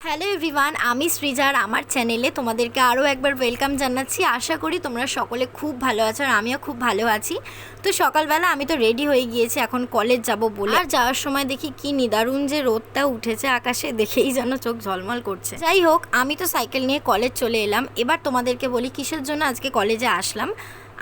Hello everyone, আমি সৃজার আমার চ্যানেলে তোমাদেরকে আরও একবার ওয়েলকাম জানাচ্ছি। আশা করি তোমরা সকলে খুব ভালো আছো আর আমিও খুব ভালো আছি। তো সকালবেলা আমি তো রেডি হয়ে গিয়েছি এখন কলেজ যাব বলে। আর যাওয়ার সময় দেখি কি নিদারুণ যে রোদটা উঠেছে আকাশে, দেখেই যেন চোখ ঝলমল করছে। যাই হোক, আমি তো সাইকেল নিয়ে কলেজ চলে এলাম। এবার তোমাদেরকে বলি কিসের জন্য আজকে কলেজে আসলাম।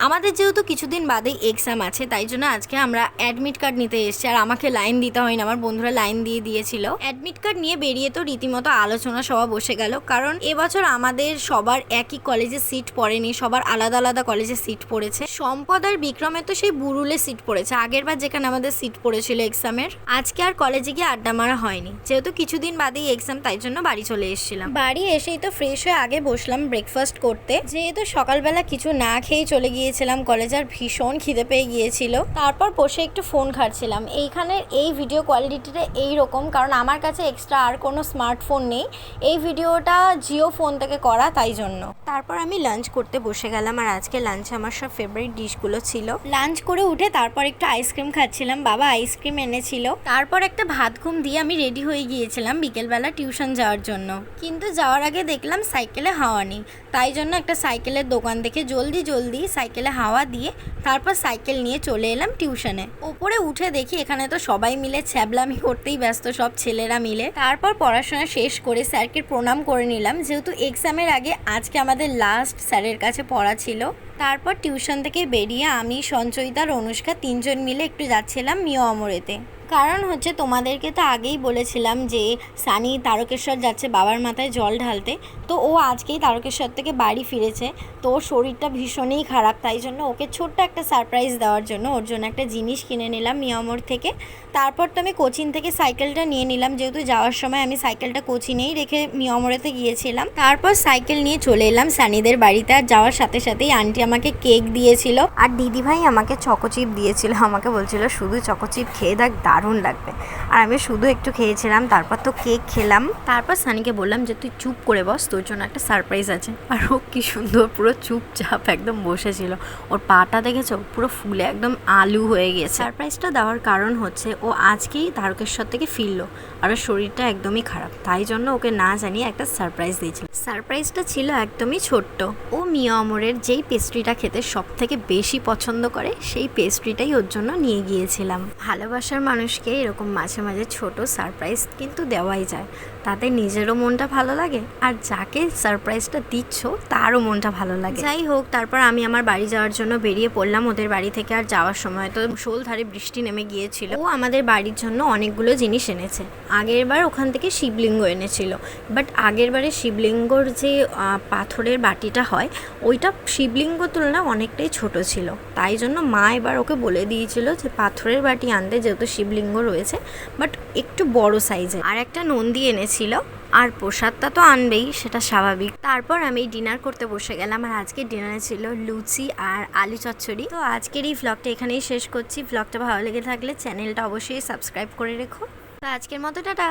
আমাদের যেহেতু কিছুদিন বাদেই এক্সাম আছে, তাই জন্য আজকে আমরা অ্যাডমিট কার্ড নিতে এসেছি। আর আমাকে লাইন দিতে হয় না, আমার বন্ধুরা লাইন দিয়ে দিয়েছিল। অ্যাডমিট কার্ড নিয়ে বেরিয়ে তো রীতিমতো আলোচনা সভা বসে গেল, কারণ এবছর আমাদের সবার একই কলেজে সিট পড়েনি, সবার আলাদা আলাদা কলেজে সিট পড়েছে। সম্পদ আর বিক্রমে তো সেই বুরুলে সিট পড়েছে, আগের বার যেখানে আমাদের সিট পড়েছিল এক্সামের। আজকে আর কলেজে গিয়ে আড্ডা মারা হয়নি, যেহেতু কিছুদিন বাদেই এক্সাম, তাই জন্য বাড়ি চলে এসেছিলাম। বাড়ি এসেই তো ফ্রেশ হয়ে আগে বসলাম ব্রেকফাস্ট করতে, যেহেতু সকালবেলা কিছু না খেয়েই চলে গিয়েছিলাম কলেজ, আর ভীষণ খিদে পেয়ে গিয়েছিল। তারপর বসে একটু ফোন ঘাটছিলাম। এইখানের এই ভিডিও কোয়ালিটিটা এইরকম, কারণ আমার কাছে এক্সট্রা আর কোনো স্মার্টফোন নেই। এই ভিডিওটা জিও ফোন থেকে করা, তাই জন্য। তারপর আমি লাঞ্চ করতে বসে গেলাম, আর আজকে লাঞ্চে আমার সব ফেভারিট ডিশগুলো ছিল। লাঞ্চ করে উঠে তারপর একটু আইসক্রিম খাচ্ছিলাম, বাবা আইসক্রিম এনেছিল। তারপর একটা ভাত ঘুম দিয়ে আমি রেডি হয়ে গিয়েছিলাম বিকেলবেলা টিউশন যাওয়ার জন্য। কিন্তু যাওয়ার আগে দেখলাম সাইকেলে হাওয়া নেই, তাই জন্য একটা সাইকেলের দোকান দেখে জলদি সাইকেলে হাওয়া দিয়ে তারপর সাইকেল নিয়ে চলে এলাম টিউশনে। ওপরে উঠে দেখি এখানে তো সবাই মিলে ছ্যাবলামি করতেই ব্যস্ত, সব ছেলেরা মিলে। তারপর পড়াশোনা শেষ করে স্যারকে প্রণাম করে নিলাম, যেহেতু এক্সামের আগে আজকে আমাদের লাস্ট স্যারের কাছে পড়া ছিল। তারপর টিউশন থেকে বেরিয়ে আমি, সঞ্চয়িতা আর অনুষ্কা তিনজন মিলে একটু যাচ্ছিলাম মিও অমরেতে। কারণ হচ্ছে তোমাদেরকে তো আগেই বলেছিলাম যে সানি তারকেশ্বর যাচ্ছে বাবার মাথায় জল ঢালতে। তো ও আজকেই তারকেশ্বর থেকে বাড়ি ফিরেছে, তো ওর শরীরটা ভীষণই খারাপ, তাই জন্য ওকে ছোট্ট একটা সারপ্রাইজ দেওয়ার জন্য ওর জন্য একটা জিনিস কিনে নিলাম মিয়ামোর থেকে। তারপর তো আমি কোচিন থেকে সাইকেলটা নিয়ে নিলাম, যেহেতু যাওয়ার সময় আমি সাইকেলটা কোচিনেই রেখে মিয়ামোরেতে গিয়েছিলাম। তারপর সাইকেল নিয়ে চলে এলাম সানিদের বাড়িতে, আর যাওয়ার সাথে সাথেই আন্টি আমাকে কেক দিয়েছিল, আর দিদিভাই আমাকে চকোচিপ দিয়েছিল। আমাকে বলছিল শুধু চকোচিপ খেয়ে দেখ, দারুণ লাগবে। আর আমি শুধু একটু খেয়েছিলাম, তারপর তো কেক খেলাম। তারপর সানিকে বললাম যে তুই চুপ করে বস, তোর জন্য একটা সারপ্রাইজ আছে। আর ও কি সুন্দর পুরো চুপচাপ একদম বসেছিল। ওর পাটা দেখেছো, পুরো ফুলে একদম আলু হয়ে গেছে। সারপ্রাইজটা দেওয়ার কারণ হচ্ছে ও আজকেই তারকেশ্বর থেকে ফিরলো, আর ওর শরীরটা একদমই খারাপ, তাই জন্য ওকে না জানিয়ে একটা সারপ্রাইজ দিয়েছিল। সারপ্রাইজটা ছিল একদমই ছোট্ট। ও মিয়া অমরের যেই পেস্ট্রিটা খেতে সব থেকে বেশি পছন্দ করে, সেই পেস্ট্রিটাই ওর জন্য নিয়ে গিয়েছিলাম। ভালোবাসার মানুষকে এরকম মাঝে মাঝে ছোট সারপ্রাইজ কিন্তু দেওয়াই যায়, তাতে নিজেরও মনটা ভালো লাগে, আর যাকে সারপ্রাইজটা দিচ্ছ তারও মনটা ভালো লাগে। যাই হোক, তারপর আমি আমার বাড়ি যাওয়ার জন্য বেরিয়ে পড়লাম ওদের বাড়ি থেকে। আর যাওয়ার সময় তো শোলধারে বৃষ্টি নেমে গিয়েছিল। ও আমাদের বাড়ির জন্য অনেকগুলো জিনিস এনেছে। আগের বার ওখান থেকে শিবলিঙ্গ এনেছিল, বাট আগের বারে শিবলিঙ্গর যে পাথরের বাটিটা হয়, ওইটা শিবলিঙ্গ তুলনায় অনেকটাই ছোট ছিল, তাই জন্য মা এবার ওকে বলে দিয়েছিল যে পাথরের বাটি আনতে, যেহেতু শিবলিঙ্গ রয়েছে, বাট একটু বড় সাইজের। আর একটা নন্দী এনেছিল, আর প্রসাদটা তো আনবেই, সেটা স্বাভাবিক। তারপর আমি ডিনার করতে বসে গেলাম, আর আজকে ডিনারে ছিল লুচি আর আলু চচ্চড়ি। তো আজকের এই ভ্লগটা এখানেই শেষ করছি। ভ্লগটা ভালো লেগে থাকলে চ্যানেলটা অবশ্যই সাবস্ক্রাইব করে রেখো। তো আজকের মতো টাটা।